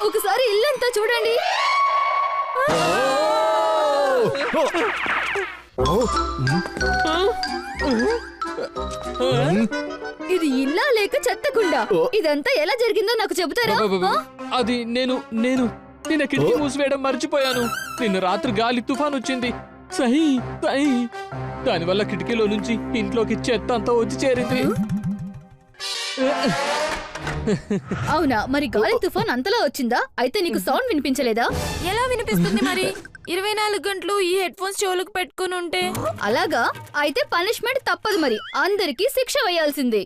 ఒకసారి ఇల్లంతా చూడండి. ఇది ఇల్లా లేక చెత్తకుండా? ఇదంతా ఎలా జరిగిందో నాకు చెబుతారా? అది నేను నిన్న కిటికీ మూసివేయడం మర్చిపోయాను. నిన్న రాత్రి గాలి తుఫాన్ వచ్చింది. సహీ దానివల్ల కిటికీలో నుంచి ఇంట్లోకి చెత్త అంతా వచ్చి చేరింది. అవునా? మరి గాలి తుఫాన్ అంతలా వచ్చిందా? అయితే నీకు సౌండ్ వినిపించలేదా? ఎలా వినిపిస్తుంది మరి? 24 గంటలు ఈ హెడ్ ఫోన్స్ చెవులకు పెట్టుకుని ఉంటే. అలాగా? అయితే పనిష్మెంట్ తప్పదు. మరి అందరికీ శిక్ష వేయాల్సిందే.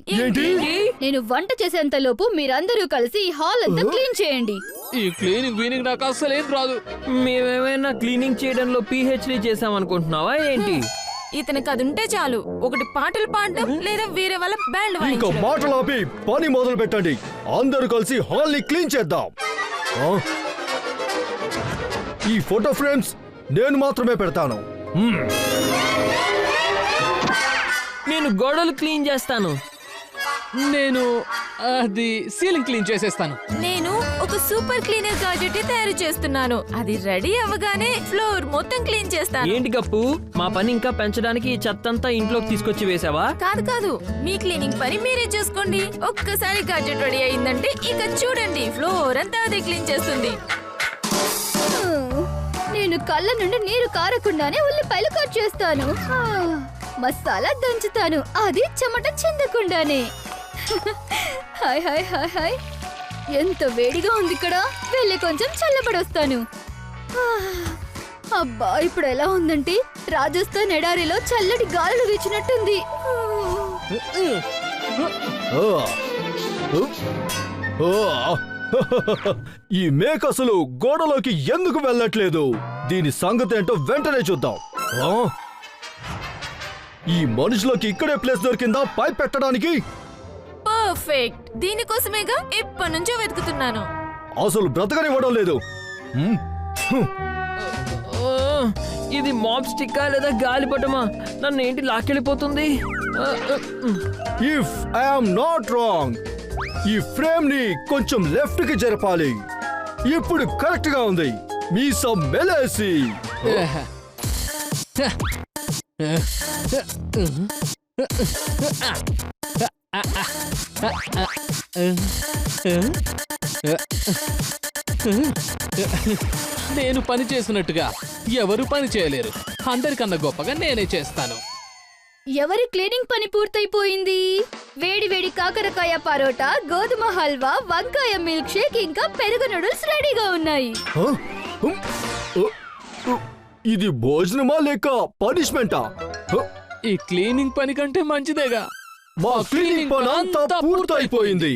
నేను వంట చేసేంత లోపు మీరందరూ కలిసి ఈ హాల్ అంతా క్లీన్ చేయండి. ఈ క్లీనింగ్ నాకు అస్సలేం రాదు. మేమేమైనా క్లీనింగ్ చేయడంలో PhD చేసామనుకుంటున్నావా ఏంటి? ఇతనికి అది ఉంటే చాలు. ఒకటి పాటలు పాడడం లేదా వేరే వాళ్ళ బ్యాండ్ ఇంకా మాటలు ఆపి పని మొదలు పెట్టండి. అందరూ కలిసి హాల్ ని క్లీన్ చేద్దాం. ఈ ఫోటో ఫ్రేమ్స్ నేను మాత్రమే పెడతాను. నేను గోడలు క్లీన్ చేస్తాను. నేను అది సీలింగ్ క్లీన్ చేసేస్తాను. నేను ఒక సూపర్ క్లీనర్ గాడ్జెట్ తయారు చేస్తున్నాను. అది రెడీ అవ్వగానే ఫ్లోర్ మొత్తం క్లీన్ చేస్తాను. ఏంటి గప్పు, మా పని ఇంకా పెంచడానికి ఈ చెత్తంతా ఇంట్లోకి తీసుకొచ్చి వేసావా? కాదు, మీ క్లీనింగ్ పని మీరే చూసుకోండి. ఒక్కసారి గాడ్జెట్ రెడీ అయిందంటే ఇక చూడండి, ఫ్లోర్ అంతా అదే క్లీన్ చేస్తుంది. నేను కళ్ళ నుండి నీరు కారకుండానే ఉల్లిపాయలు కట్ చేస్తాను. మసాలా దంచుతాను, అది చెమట చెందకుండానే. హాయ్ హాయ్ హాయ్ హాయ్, ఎంత వేడిగా ఉంది ఇక్కడ. వెళ్ళి కొంచెం చల్లబడొస్తాను. అబ్బా, ఇప్పుడు ఎలా ఉందంటే రాజస్థాన్ ఎడారిలో చల్లటి గాలులు వీచినట్టుంది. ఈ మేక అసలు గోడలోకి ఎందుకు వెళ్ళట్లేదు? దీని సంగతి ఏంటో వెంటనే చూద్దాం. ఈ మనుషులకి ఇక్కడే ప్లేస్ దొరికిందా పై పెట్టడానికి? పర్ఫెక్ట్, దీనికోసమేగా ఎప్పటి నుంచో వెతుకుతున్నాను. అసలు బ్రతకనివ్వడం లేదు. ఇది మాప్ స్టిక్కా లేదా గాలిపటమా? నన్ను ఏంటి లాక్కెళ్ళిపోతుంది? ఇఫ్ ఐఎమ్ నాట్ రాంగ్, ఈ ఫ్రేమ్ ని కొంచెం లెఫ్ట్ కి జరపాలి. ఇప్పుడు కరెక్ట్ గా ఉంది. మీసం మెలేసి. నేను పని చేసినట్టుగా ఎవరు పని చేయలేరు. అందరికన్నా గొప్పగా నేనే చేస్తాను. ఎవరి క్లీనింగ్ పని పూర్తయిపోయింది? వేడి వేడి కాకరకాయ పరోటా, గోధుమ హల్వా, వంకాయ మిల్క్ షేక్, ఇంకా పెరుగు నూడిల్స్ రెడీగా ఉన్నాయి. ఇది భోజనమా లేక పనిష్మెంటా? ఈ క్లీనింగ్ పని కంటే మంచిదేగా. మా క్లీనింగ్ పని అంతా పూర్తయిపోయింది.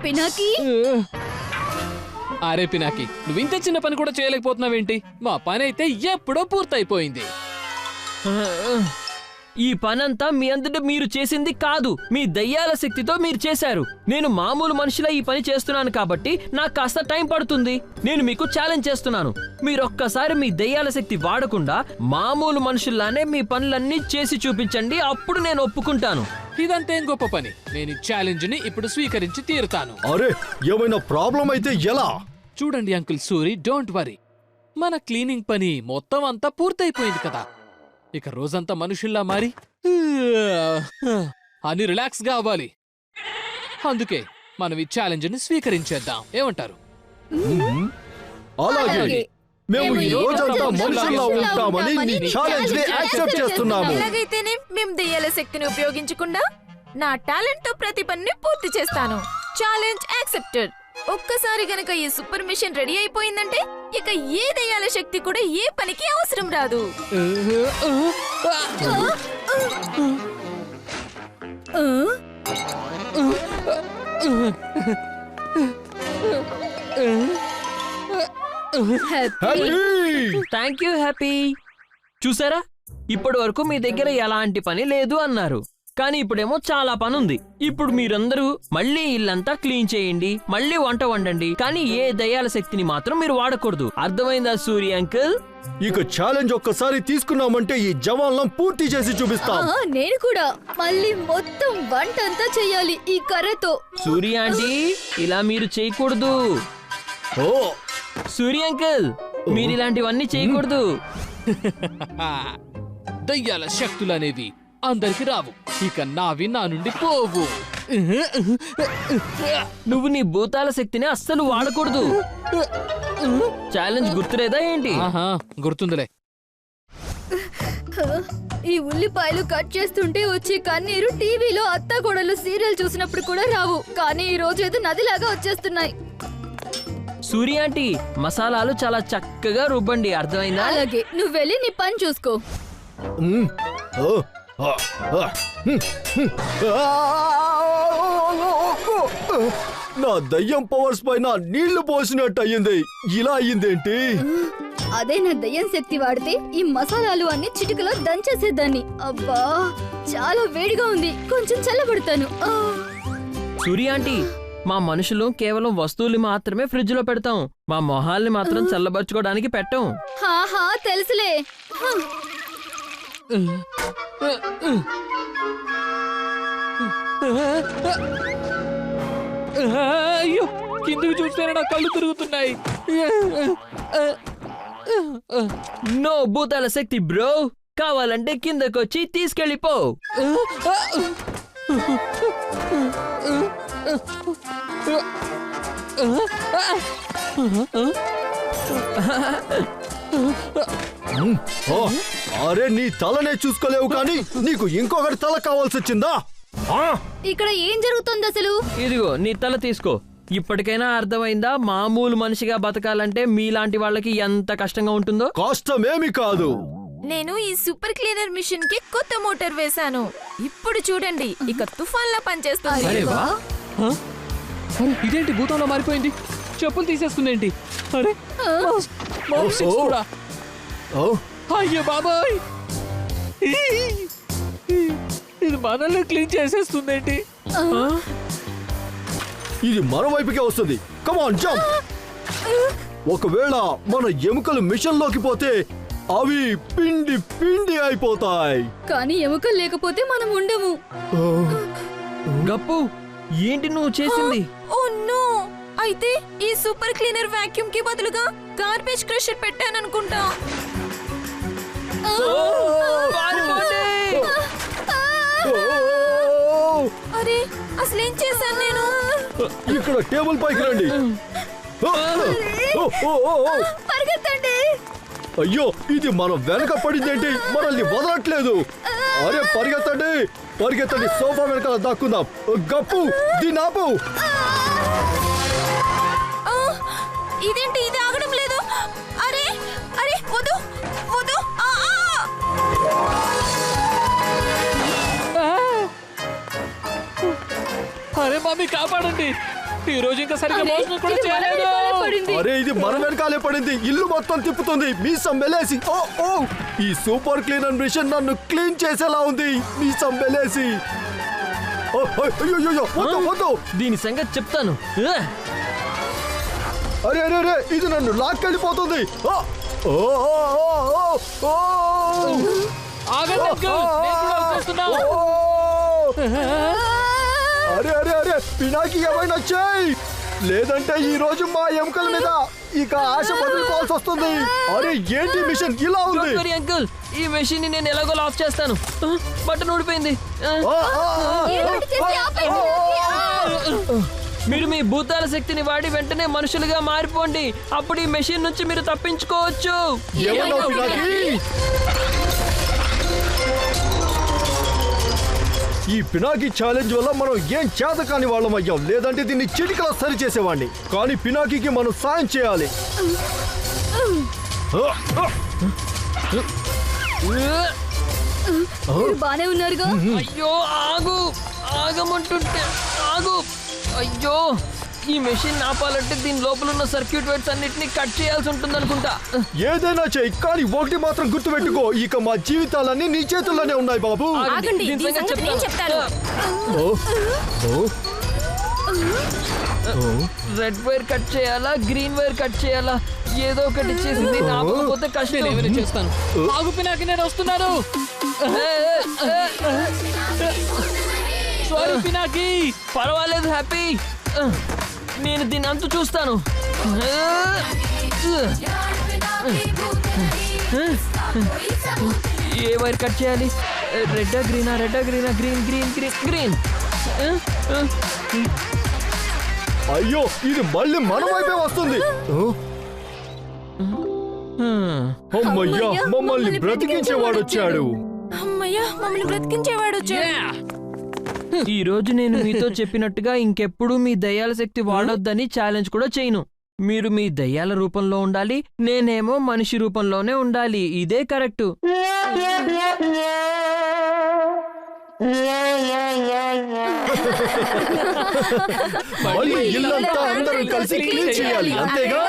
పినాకి, అరే పినాకి, నువ్వు ఇంత చిన్న పని కూడా చేయలేకపోతున్నావేంటి? మా పని అయితే ఎప్పుడో పూర్తయిపోయింది. ఈ పనంతా మీ అంతటా మీరు చేసింది కాదు, మీ దయ్యాల శక్తితో మీరు చేశారు. నేను మామూలు మనిషిలా ఈ పని చేస్తున్నాను కాబట్టి నాకు కాస్త టైం పడుతుంది. నేను మీకు ఛాలెంజ్ చేస్తున్నాను. మీరొక్కసారి మీ దయ్యాల శక్తి వాడకుండా మామూలు మనుషుల్లానే మీ పనులన్నీ చేసి చూపించండి, అప్పుడు నేను ఒప్పుకుంటాను. ఇదంతేం గొప్ప పని. నేను ఈ ఛాలెంజ్ ని ఇప్పుడు స్వీకరించి తీరుతాను. అరే, ఏమైనా ప్రాబ్లం అయితే ఎలా? చూడండి అంకుల్ సూరి, డోంట్ వరీ. మన క్లీనింగ్ పని మొత్తం అంతా పూర్తయిపోయింది కదా. ఇక రోజంతా మనుషుల్లా మారి అని రిలాక్స్ గా అవ్వాలి. అందుకే మనం ఈ ఛాలెంజ్ ని స్వీకరించేద్దాం. ఏమంటారు? అలాగే. మేము ఈ రోజంతా మనుషుల్లా ఉంటామని నీ ఛాలెంజ్ ని యాక్సెప్ట్ చేస్తున్నాము. ఎలాగైతేనే మేము దయ్యాల శక్తిని ఉపయోగించకుండా నా టాలెంట్ తో ప్రతి పనిని పూర్తి చేస్తాను. Challenge accepted. ఒక్కసారి గనక ఈ సూపర్ మిషన్ రెడీ అయిపోయిందంటే ఇక ఏ దయ్యాల శక్తి కూడా ఏ పనికి అవసరం రాదు. Thank you happy. చూసారా, ఇప్పటి వరకు మీ దగ్గర ఎలాంటి పని లేదు అన్నారు. కానీ ఇప్పుడేమో చాలా పని ఉంది. ఇప్పుడు మీరందరూ మళ్ళీ ఇల్లంతా క్లీన్ చేయండి, మళ్ళీ వంట వండండి, కానీ ఏ దయ్యాల శక్తిని మాత్రం మీరు వాడకూడదు. అర్థమైందా సూర్య అంకుల్? ఇక ఛాలెంజ్ ఒక్కసారి తీసుకున్నామంటే ఈ జవాన్లం పూర్తి చేసి చూపిస్తాం. నేను కూడా మళ్ళీ మొత్తం వంట అంతా చెయ్యాలి ఈ కర్రతో. సూర్య ఆంటీ, ఇలా మీరు చేయకూడదు. ఓ సూర్య అంకుల్, మీరు ఇలాంటివన్నీ చేయకూడదు. దయ్యాల శక్తులనేవి అందరికి రావు. ఇక నావి నా నుండి పోవు. నువ్వు నీ భూతాల శక్తిని అస్సలు వాడకూడదు. ఛాలెంజ్ గుర్తులేదా ఏంటి? ఆహా, గుర్తుందిలే. ఈ ఉల్లిపాయలు కట్ చేస్తుంటే వచ్చే కన్నీరు టీవీలో అత్తగోడలు సీరియల్ చూసినప్పుడు కూడా రావు, కానీ ఈ రోజు ఏదో నదిలాగా వచ్చేస్తున్నాయి. సూర్య ఆంటీ, మసాలాలు చాలా చక్కగా రుబ్బండి, అర్థమైందా? అలాగే, నువ్వు వెళ్ళి నీ పని చూసుకో. మ్మ్. ఓ. ఆ. ఆ. హ్మ్. హ్మ్. ఆ. నా దయ్యం పవర్స్ పైన నీళ్లు పోసినట్టు అయ్యింది. ఇలా అయ్యిందేంటి? అదే నా దయ్యం శక్తి వాడితే ఈ మసాలాలు అన్ని చిటికలో దంచేసేదాన్ని. అబ్బా, చాలా వేడిగా ఉంది, కొంచెం చల్లబడతాను. సూర్య ఆంటీ, మా మనుషులు కేవలం వస్తువులు మాత్రమే ఫ్రిడ్జ్ లో పెడతాం, మా మొహాల్ని మాత్రం చల్లబరుచుకోవడానికి పెట్టం. హాహా, తెలుసులే. అయ్యో, కిందకి చూస్తేనే నా కళ్ళు తిరుగుతున్నాయి. నో భూతాల శక్తి బ్రో, కావాలంటే కిందకొచ్చి తీసుకెళ్ళిపో. ఓ. అరే, నీ తలనే చూసుకోలేవు కానీ నీకు ఇంకొకటి తల కావాల్సి వచ్చిందా? ఆ? ఇక్కడ ఏం జరుగుతుంది అసలు? ఇదిగో నీ తల తీసుకో. ఇప్పటికైనా అర్థమైందా మామూలు మనిషిగా బతకాలంటే మీలాంటి వాళ్ళకి ఎంత కష్టంగా ఉంటుందో? కష్టమేమి కాదు. నేను ఈ సూపర్ క్లీనర్ మిషన్ కి కొత్త మోటార్ వేశాను. ఇప్పుడు చూడండి, ఇక తుఫాన్లా పనిచేస్తుంది. అరే వా! హ? అరే, ఇదేంటి భూతంలో మారిపోయింది? చెప్పులు తీసేస్తుందేంటి? అరే, మామ్ సిక్స్ కూడా. ఓ. అయ్యో బాబాయ్, ఇది మనల్ని క్లీన్ చేసేస్తుందేంటి? ఇది మరోవైపుకే వస్తుంది. కమాన్ జంప్. ఒకవేళ మన ఎముకలు మిషన్ లోకి పోతే అవి పిండి పిండి అయిపోతాయి. కానీ ఎముకలు లేకపోతే మనం ఉండము. గప్పు, ఏంటి నువ్వు చేసింది? Oh no! అయితే ఈ సూపర్ క్లీనర్ వాక్యూమ్ కి బదులుగా గార్బేజ్ క్రషర్ పెట్టాననుకుంటా. అరే, అసలేం చేశాను నేను? ఇక్కడ టేబుల్ పైకి రండి. పరిగెత్తండి. అయ్యో, ఇది మనం వెనక పడిందేంటి? మనల్ని వదలట్లేదు. అరే, పరిగెత్తండి పరిగెత్తండి, సోఫా వెనకాల దాక్కుందాం. గప్పు, దీన్ని ఆపు. ఇదేంటి, ఇది ఆగడం లేదు? అరే అరే, వద్దు వద్దు. అరే మమ్మీ, కాపాడండి. ఈ రోజు ఇంకా సరిగ్గా భోజనం కూడా ఇది మన చేయలేదు. వెనకాలే పడింది. అరే, ఇది మన వెనకాలే పడింది. ఇల్లు మొత్తం తిప్పుతుంది. మీసం వెలేసి. ఓ ఓ, ఈ సూపర్ క్లీనర్ మిషన్ నన్ను క్లీన్ చేసేలా ఉంది. మీసం వెలేసి. ఓ, అయ్యో, వద్దు వద్దు. దీని సంగతి చెప్తాను. అరే అరే అరే, ఇది నన్ను లాక్కెళ్ళిపోతుంది. ఓ ఓ ఓ ఓ ఓ. ఆగండి అంకుల్, నేను కూడా వచ్చేస్తున్నా. అరే అరే అరే, పినాకి ఏమైనా చేయి, లేదంటే ఈ రోజు మా ఎముకల మీద ఇక ఆశ వదులుకోవాల్సి వస్తుంది. అరే, ఏంటి మిషన్ ఇలా ఉంది? అంకుల్, ఈ మెషిన్ ని నేను ఎలాగో ఆఫ్ చేస్తాను. బటన్ ఊడిపోయింది. ఏదోటి చేసి ఆపేయండి. మీరు మీ భూతాల శక్తిని వాడి వెంటనే మనుషులుగా మారిపోండి. అప్పుడు ఈ మెషిన్ నుంచి మీరు తప్పించుకోవచ్చు. ఏమన్నావు పినాకి? ఈ పినాకి ఛాలెంజ్ వల్ల మనం ఏం చేత కాని వాళ్ళం అయ్యాం. లేదంటే దీన్ని చిటికలా సరి చేసేవాడిని. కానీ పినాకికి మనం సాయం చేయాలి. మీరు బానే ఉన్నారుగా? అయ్యో, ఆగు, ఆగమంటుంటే ఆగు. అయ్యో, ఈ మెషిన్ ఆపాలంటే దీని లోపల ఉన్న సర్క్యూట్ వైర్స్ అన్నిటిని కట్ చేయాల్సి ఉంటుంది అనుకుంటా. ఏదైనా చెయ్యి, కానీ ఒకటి మాత్రం గుర్తుపెట్టుకో, ఇక మా జీవితాలన్నీ నీ చేతుల్లోనే ఉన్నాయి బాబు. ఆగండి, దీని దీని సంగతి సంగతి నేను చెప్తాను. ఓ, ఓ, ఓ. రెడ్ వైర్ కట్ చేయాలా, గ్రీన్ వైర్ కట్ చేయాలా, ఏదో ఒకటి చేసి దీన్ని ఆపకపోతే కష్టం. నేను ఏమైనా చేస్తాను. ఆగు పినాకి, నేను వస్తున్నాను. సారీ పినాకి. పర్వాలేదు హ్యాపీ, నేను దీని అంతు చూస్తాను. ఏ వైర్ కట్ చేయాలి? రెడ్డా గ్రీనా, రెడ్డా గ్రీనా, గ్రీన్ గ్రీన్ గ్రీన్ గ్రీన్. అయ్యో, ఇది మళ్ళీ మన వైపే వస్తుంది. ఓ, అమ్మయ్యా, మమ్మల్ని బ్రతికించేవాడు వచ్చాడు. అమ్మయ్యా, మమ్మల్ని బ్రతికించేవాడు వచ్చాడు. ఈ రోజు నేను మీతో చెప్పినట్టుగా ఇంకెప్పుడు మీ దయ్యాల శక్తి వాడొద్దని ఛాలెంజ్ కూడా చేయను. మీరు మీ దయ్యాల రూపంలో ఉండాలి, నేనేమో మనిషి రూపంలోనే ఉండాలి. ఇదే కరెక్టు. మళ్ళీ ఇల్లంతా అందరం కలిసి క్లీన్ చేయాలి, అంతేగా?